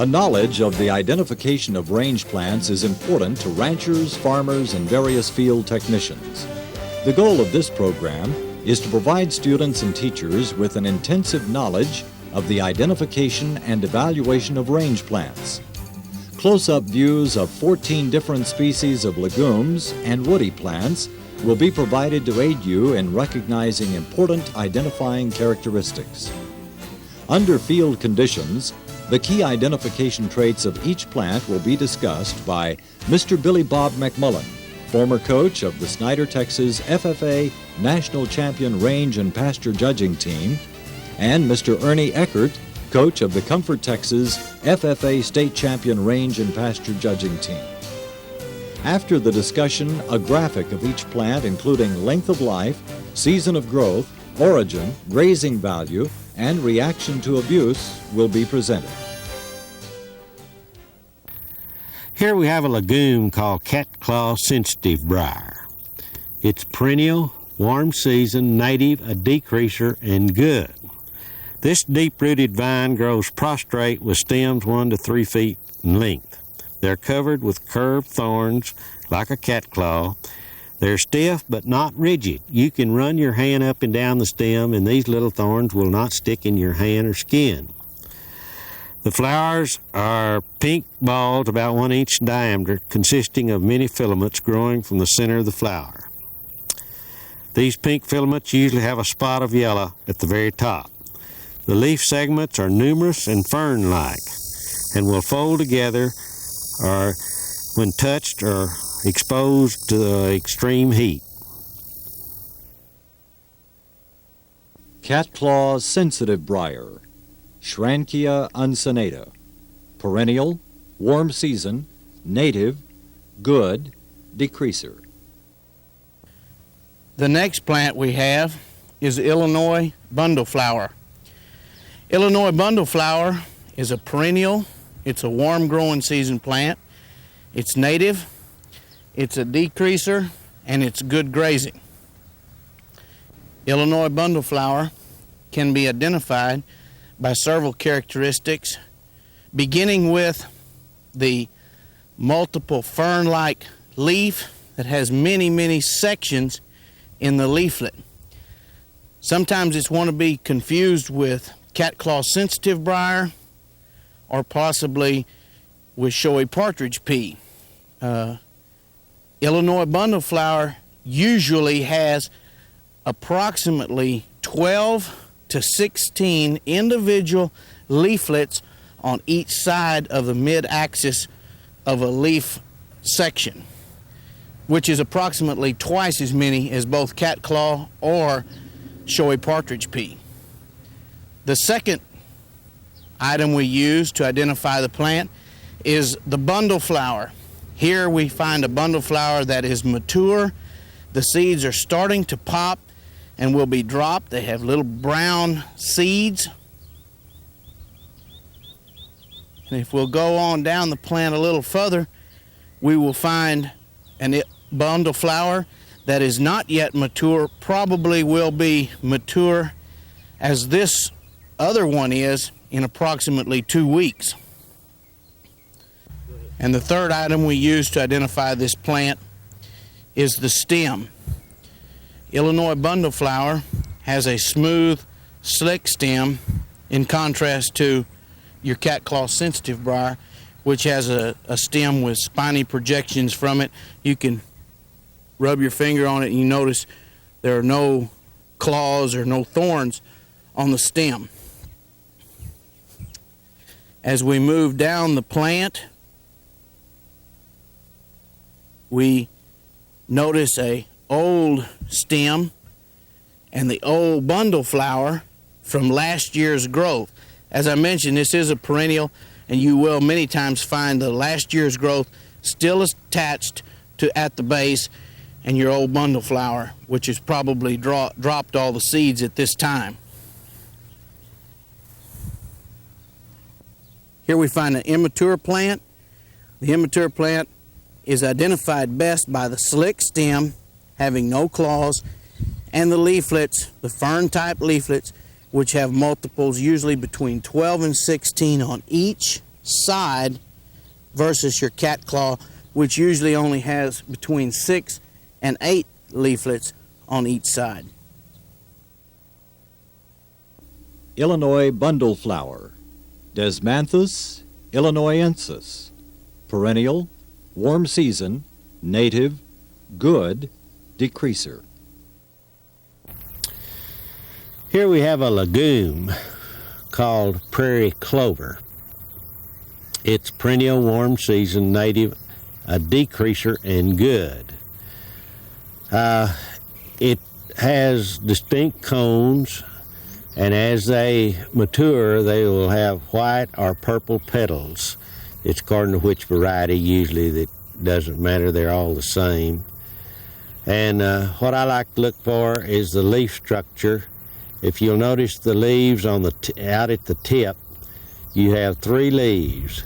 A knowledge of the identification of range plants is important to ranchers, farmers, and various field technicians. The goal of this program is to provide students and teachers with an intensive knowledge of the identification and evaluation of range plants. Close-up views of 14 different species of legumes and woody plants will be provided to aid you in recognizing important identifying characteristics. Under field conditions, the key identification traits of each plant will be discussed by Mr. Billy Bob McMullen, former coach of the Snyder, Texas FFA National Champion Range and Pasture Judging Team, and Mr. Ernie Eckert, coach of the Comfort, Texas FFA State Champion Range and Pasture Judging Team. After the discussion, a graphic of each plant including length of life, season of growth, origin, grazing value, and reaction to abuse will be presented. Here we have a legume called catclaw sensitive briar. It's perennial, warm season, native, a decreaser, and good. This deep-rooted vine grows prostrate with stems 1 to 3 feet in length. They're covered with curved thorns like a catclaw. They're stiff but not rigid. You can run your hand up and down the stem and these little thorns will not stick in your hand or skin. The flowers are pink balls about 1 inch in diameter, consisting of many filaments growing from the center of the flower. These pink filaments usually have a spot of yellow at the very top. The leaf segments are numerous and fern-like and will fold together or when touched or exposed to extreme heat. Catclaw sensitive briar, Schrankia uncinata, perennial, warm season, native, good, decreaser. The next plant we have is Illinois bundleflower. Illinois bundleflower is a perennial. It's a warm growing season plant. It's native, it's a decreaser, and it's good grazing. Illinois bundleflower can be identified by several characteristics, beginning with the multiple fern-like leaf that has many sections in the leaflet. Sometimes it's want to be confused with catclaw sensitive briar or possibly with showy partridge pea. Illinois bundleflower usually has approximately 12 to 16 individual leaflets on each side of the mid-axis of a leaf section, which is approximately twice as many as both catclaw or showy partridge pea. The second item we use to identify the plant is the bundleflower. Here we find a bundleflower that is mature. The seeds are starting to pop and will be dropped. They have little brown seeds. And if we'll go on down the plant a little further, we will find a bundleflower that is not yet mature, probably will be mature as this other one is in approximately 2 weeks. And the third item we use to identify this plant is the stem. Illinois bundleflower has a smooth, slick stem in contrast to your catclaw sensitive briar, which has a stem with spiny projections from it. You can rub your finger on it and you notice there are no claws or no thorns on the stem. As we move down the plant, we notice a old stem and the old bundleflower from last year's growth. As I mentioned, this is a perennial, and you will many times find the last year's growth still attached to at the base, and your old bundleflower, which has probably dropped all the seeds at this time. Here we find an immature plant. The immature plant is identified best by the slick stem having no claws and the leaflets, the fern-type leaflets, which have multiples usually between 12 and 16 on each side versus your cat claw, which usually only has between 6 and 8 leaflets on each side. Illinois bundle flower, Desmanthus illinoisensis, perennial, warm season, native, good, decreaser. Here we have a legume called prairie clover. It's perennial, warm season, native, a decreaser, and good. It has distinct cones, and as they mature, they will have white or purple petals. It's according to which variety. Usually that doesn't matter, they're all the same. And what I like to look for is the leaf structure. If you'll notice the leaves on out at the tip, you have 3 leaves.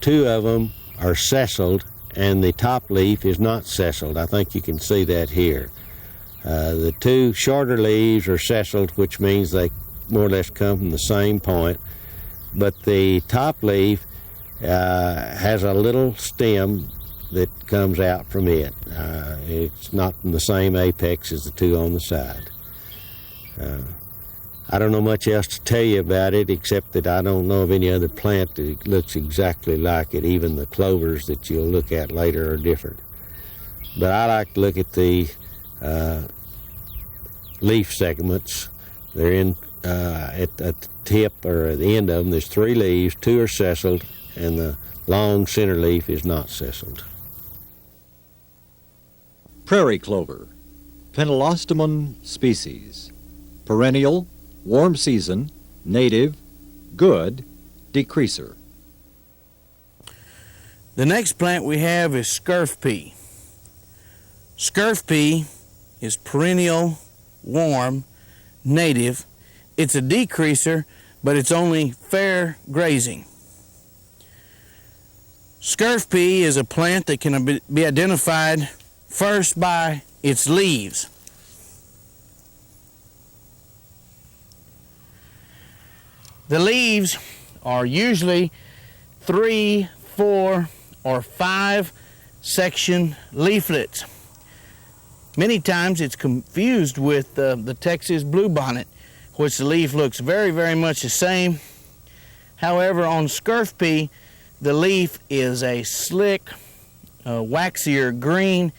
2 of them are sessiled, and the top leaf is not sessiled. I think you can see that here. The 2 shorter leaves are sessiled, which means they more or less come from the same point, but the top leaf has a little stem that comes out from it. It's not from the same apex as the 2 on the side. I don't know much else to tell you about it, except that I don't know of any other plant that looks exactly like it. Even the clovers that you'll look at later are different. But I like to look at the leaf segments. They're in at the tip or at the end of them. There's 3 leaves, 2 are sessiled, and the long center leaf is not sessiled. Prairie clover, Penelostemon species, perennial, warm season, native, good, decreaser. The next plant we have is scurf pea. Scurf pea is perennial, warm, native. It's a decreaser, but it's only fair grazing. Scurf pea is a plant that can be identified first by its leaves. The leaves are usually 3, 4, or 5 section leaflets. Many times it's confused with the Texas bluebonnet, which the leaf looks very, very much the same. However, on scurf pea, the leaf is a slick, waxier green,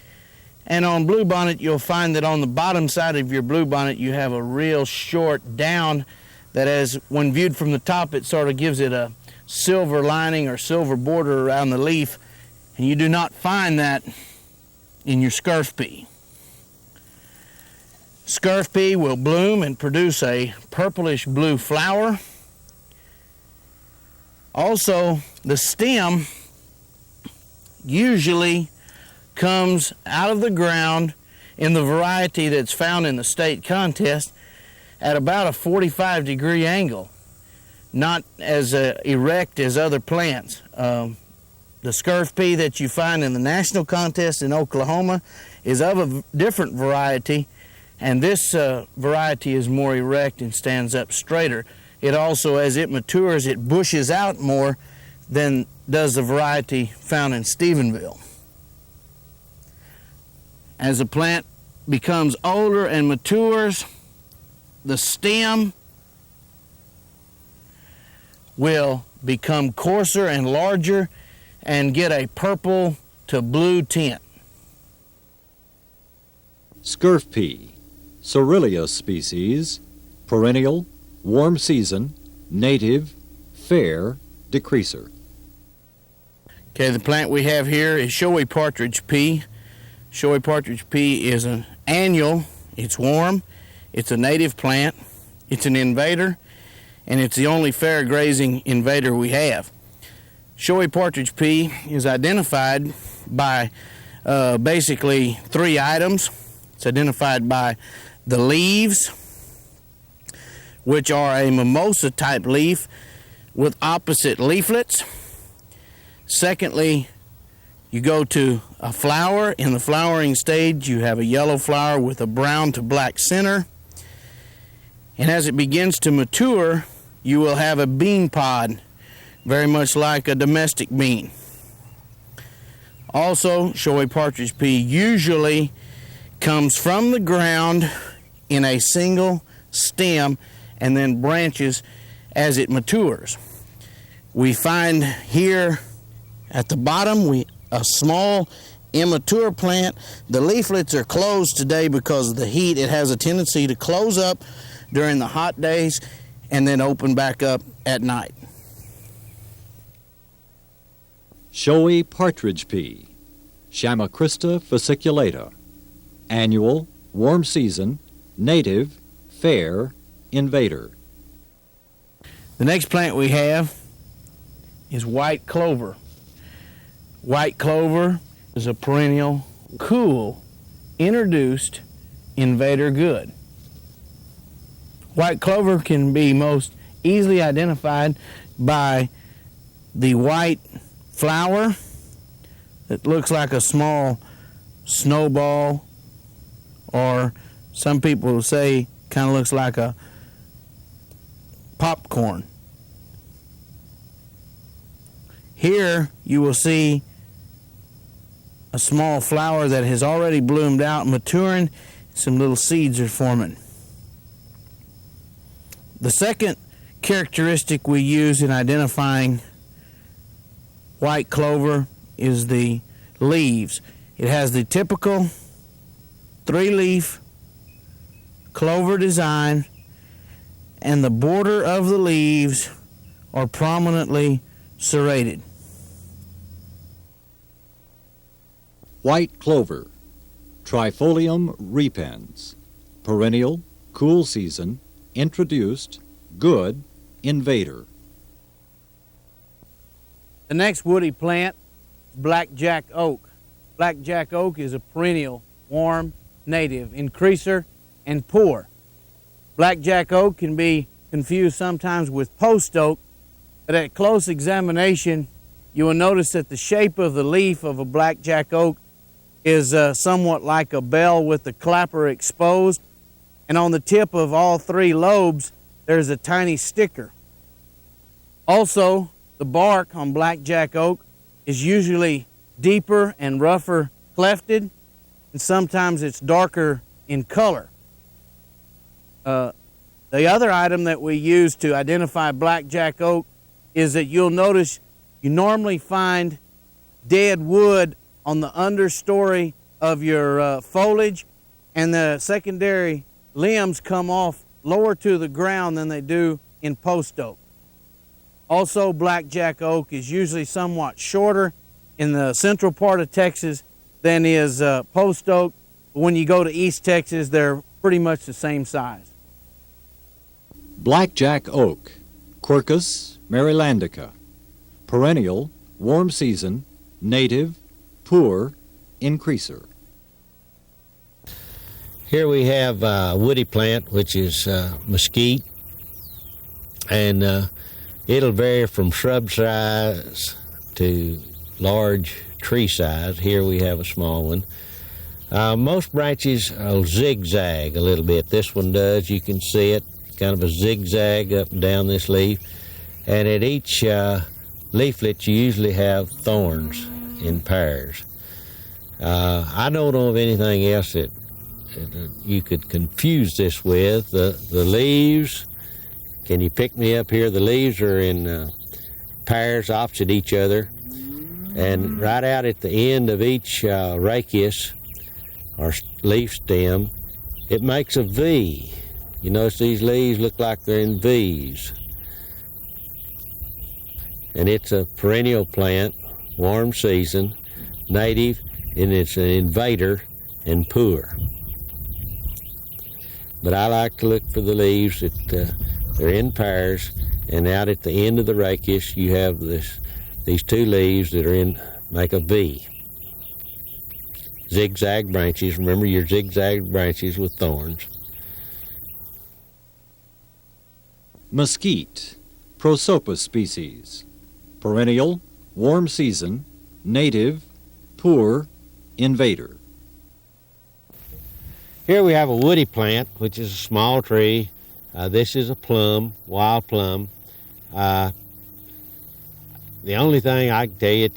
and on bluebonnet you'll find that on the bottom side of your bluebonnet you have a real short down that, as when viewed from the top, it sort of gives it a silver lining or silver border around the leaf, and you do not find that in your scurf pea. Scurf pea will bloom and produce a purplish blue flower. Also, the stem usually comes out of the ground in the variety that's found in the state contest at about a 45-degree angle, not as erect as other plants. The scurf pea that you find in the national contest in Oklahoma is of a different variety, and this variety is more erect and stands up straighter. It also, as it matures, it bushes out more than does the variety found in Stephenville. As the plant becomes older and matures, the stem will become coarser and larger and get a purple to blue tint. Scurf pea, Cerealia species, perennial, warm season, native, fair, decreaser. Okay, the plant we have here is showy partridge pea. Showy partridge pea is an annual. It's warm. It's a native plant. It's an invader, and it's the only fair grazing invader we have. Showy partridge pea is identified by basically 3 items. It's identified by the leaves, which are a mimosa type leaf with opposite leaflets. Secondly, you go to a flower. In the flowering stage, you have a yellow flower with a brown to black center. And as it begins to mature, you will have a bean pod very much like a domestic bean. Also, showy partridge pea usually comes from the ground in a single stem and then branches as it matures. We find here at the bottom a small immature plant. The leaflets are closed today because of the heat. It has a tendency to close up during the hot days and then open back up at night. Showy partridge pea, Chamacrista fasciculata. Annual, warm season, native, fair, invader. The next plant we have is white clover. White clover is a perennial, cool, introduced invader good. White clover can be most easily identified by the white flower that looks like a small snowball, or some people will say kind of looks like a popcorn. Here you will see a small flower that has already bloomed out, maturing. Some little seeds are forming. The second characteristic we use in identifying white clover is the leaves. It has the typical 3-leaf clover design, and the border of the leaves are prominently serrated. White clover, Trifolium repens. Perennial, cool season, introduced, good, invader. The next woody plant, blackjack oak. Blackjack oak is a perennial, warm, native, increaser, and poor. Blackjack oak can be confused sometimes with post oak, but at close examination, you will notice that the shape of the leaf of a blackjack oak is somewhat like a bell with the clapper exposed, and on the tip of all 3 lobes, there's a tiny sticker. Also, the bark on blackjack oak is usually deeper and rougher clefted, and sometimes it's darker in color. The other item that we use to identify blackjack oak is that you'll notice you normally find dead wood on the understory of your foliage, and the secondary limbs come off lower to the ground than they do in post oak. Also, blackjack oak is usually somewhat shorter in the central part of Texas than is post oak. When you go to East Texas, they're pretty much the same size. Blackjack oak, Quercus marylandica. Perennial, warm season, native, poor, increaser. Here we have a woody plant, which is mesquite, and it'll vary from shrub size to large tree size. Here we have a small one. Most branches will zigzag a little bit. This one does. You can see it, kind of a zigzag up and down this leaf. And at each leaflet, you usually have thorns in pairs. I don't know of anything else that you could confuse this with. The leaves, can you pick me up here? The leaves are in pairs opposite each other. And right out at the end of each rachis, or leaf stem, it makes a V. You notice these leaves look like they're in V's. And it's a perennial plant, warm season, native, and it's an invader and poor. But I like to look for the leaves that they're in pairs, and out at the end of the rachis you have these 2 leaves that are make a V. Zigzag branches. Remember your zigzag branches with thorns. Mesquite, Prosopis species. Perennial, warm season, native, poor, invader. Here we have a woody plant, which is a small tree. This is a plum, wild plum. The only thing I can tell you,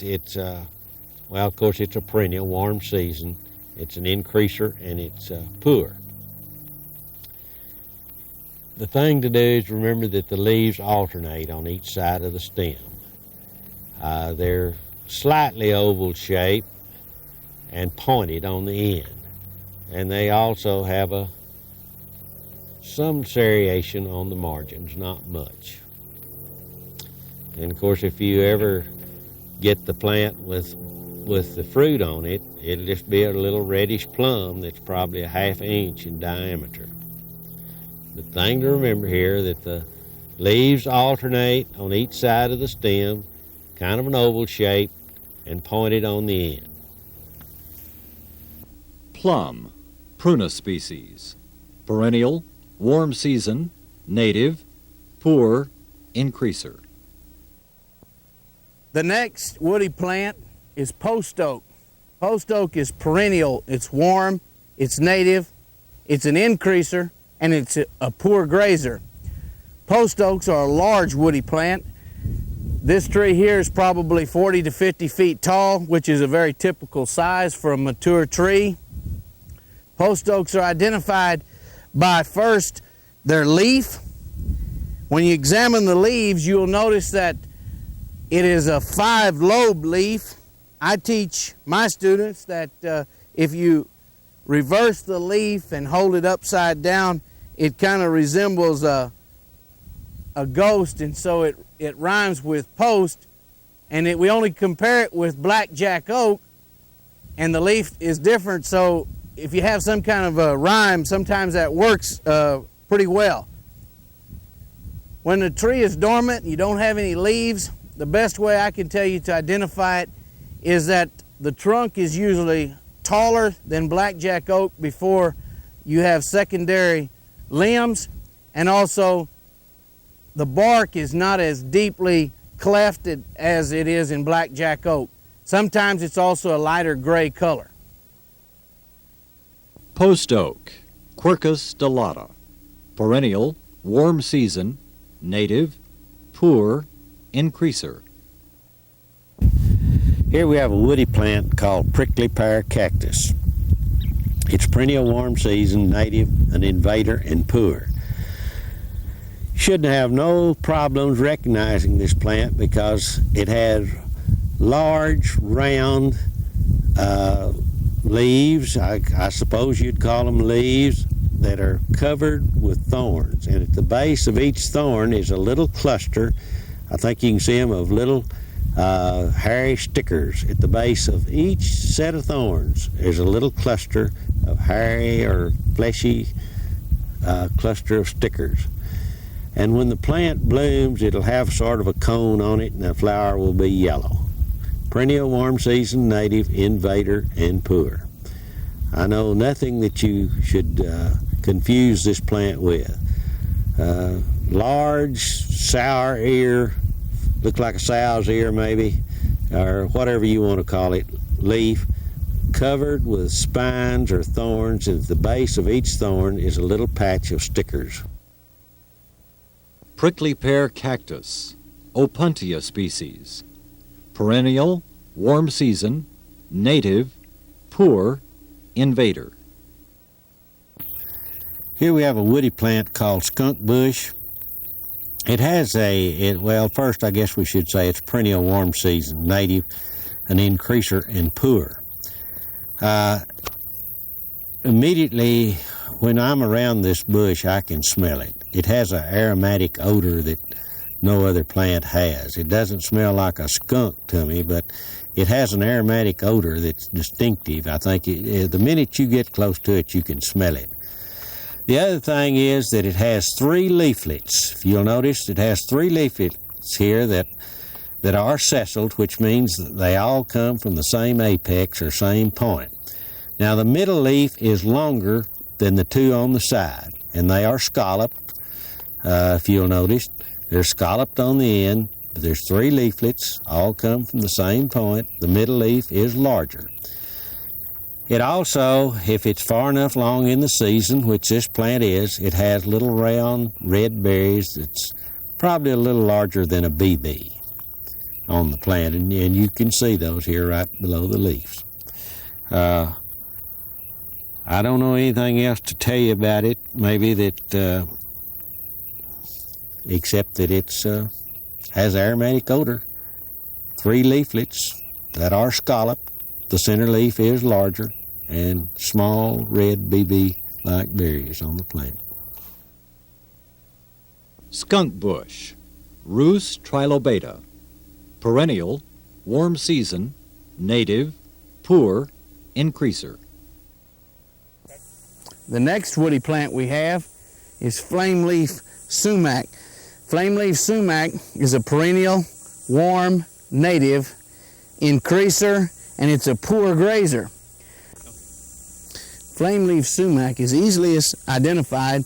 well, of course, it's a perennial, warm season. It's an increaser, and it's poor. The thing to do is remember that the leaves alternate on each side of the stem. They're slightly oval shaped and pointed on the end. And they also have some serration on the margins, not much. And of course, if you ever get the plant with the fruit on it, it'll just be a little reddish plum that's probably a ½ inch in diameter. The thing to remember here that the leaves alternate on each side of the stem, kind of an oval shape, and pointed on the end. Plum, Prunus species. Perennial, warm season, native, poor, increaser. The next woody plant is post oak. Post oak is perennial, it's warm, it's native, it's an increaser, and it's a poor grazer. Post oaks are a large woody plant. This tree here is probably 40 to 50 feet tall, which is a very typical size for a mature tree. Post oaks are identified by first their leaf. When you examine the leaves, you'll notice that it is a 5-lobe leaf. I teach my students that if you reverse the leaf and hold it upside down, it kind of resembles a ghost, and so it rhymes with post, and we only compare it with blackjack oak, and the leaf is different, so if you have some kind of a rhyme, sometimes that works pretty well. When the tree is dormant, you don't have any leaves, the best way I can tell you to identify it is that the trunk is usually taller than blackjack oak before you have secondary limbs, and also the bark is not as deeply clefted as it is in blackjack oak. Sometimes it's also a lighter gray color. Post oak, Quercus stellata. Perennial, warm season, native, poor, increaser. Here we have a woody plant called prickly pear cactus. It's perennial, warm season, native, an invader, and poor. Shouldn't have no problems recognizing this plant because it has large, round leaves. I suppose you'd call them leaves that are covered with thorns. And at the base of each thorn is a little cluster. I think you can see them of little hairy stickers. At the base of each set of thorns there's a little cluster of hairy or fleshy cluster of stickers. And when the plant blooms, it'll have sort of a cone on it, and the flower will be yellow. Perennial, warm season, native, invader, and poor. I know nothing that you should confuse this plant with. Large, sour ear, look like a sow's ear maybe, or whatever you want to call it, leaf, covered with spines or thorns, and at the base of each thorn is a little patch of stickers. Prickly pear cactus, Opuntia species. Perennial, warm season, native, poor, invader. Here we have a woody plant called skunk bush. It has well, first I guess we should say it's perennial, warm season, native, an increaser, and poor. Immediately when I'm around this bush, I can smell it. It has an aromatic odor that no other plant has. It doesn't smell like a skunk to me, but it has an aromatic odor that's distinctive. I think the minute you get close to it, you can smell it. The other thing is that it has 3 leaflets. If you'll notice, it has 3 leaflets here that are sessiled, which means that they all come from the same apex or same point. Now, the middle leaf is longer than the 2 on the side, and they are scalloped. If you'll notice, they're scalloped on the end, but there's 3 leaflets, all come from the same point. The middle leaf is larger. It also, if it's far enough along in the season, which this plant is, it has little round red berries that's probably a little larger than a BB. on the plant, and you can see those here right below the leaves. I don't know anything else to tell you about it, maybe that, except that it's has aromatic odor. 3 leaflets that are scalloped. The center leaf is larger, and small red BB-like berries on the plant. Skunk bush, Rhus trilobata, perennial, warm season, native, poor, increaser. The next woody plant we have is flame leaf sumac. Flame leaf sumac is a perennial, warm, native, increaser, and it's a poor grazer. Flame leaf sumac is easily identified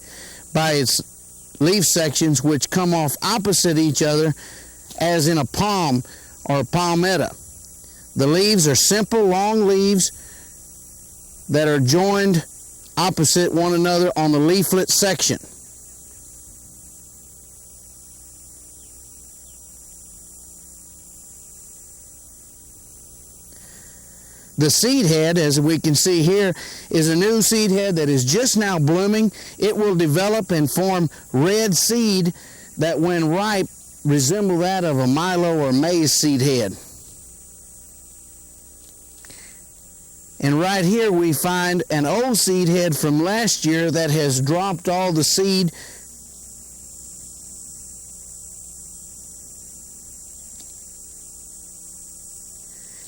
by its leaf sections, which come off opposite each other as in a palm or a palmetto. The leaves are simple, long leaves that are joined opposite one another on the leaflet section. The seed head, as we can see here, is a new seed head that is just now blooming. It will develop and form red seed that, when ripe, resemble that of a milo or maize seed head. And right here we find an old seed head from last year that has dropped all the seed.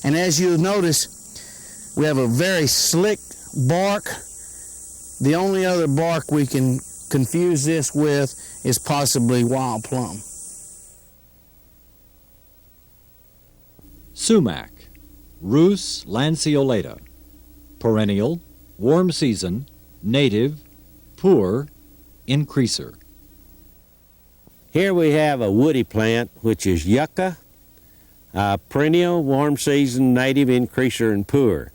And as you notice, we have a very slick bark. The only other bark we can confuse this with is possibly wild plum. Sumac, Rhus lanceolata, perennial, warm season, native, poor, increaser. Here we have a woody plant, which is yucca, perennial, warm season, native, increaser, and poor.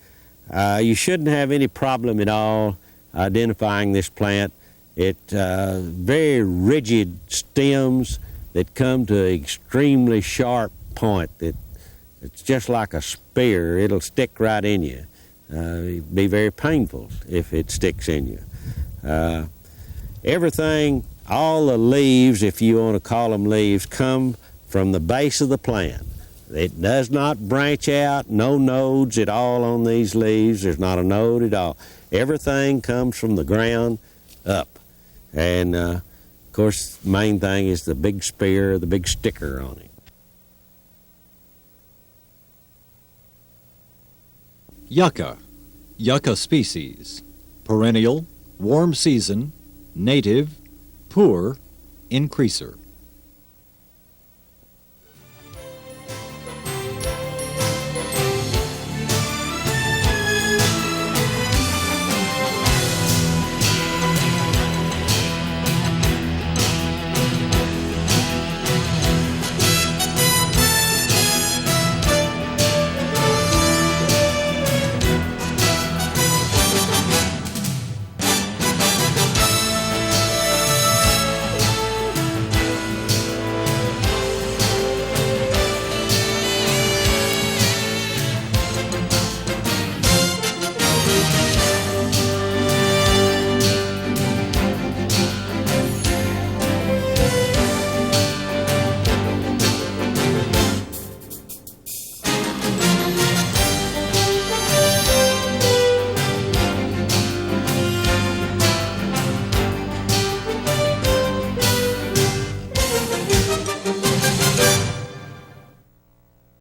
You shouldn't have any problem at all identifying this plant. It very rigid stems that come to an extremely sharp point. It's just like a spear. It'll stick right in you. It'd be very painful if it sticks in you. Everything, all the leaves, if you want to call them leaves, come from the base of the plant. It does not branch out, no nodes at all on these leaves. There's not a node at all. Everything comes from the ground up. And, of course, the main thing is the big spear, the big sticker on it. Yucca, yucca species, perennial, warm season, native, poor, increaser.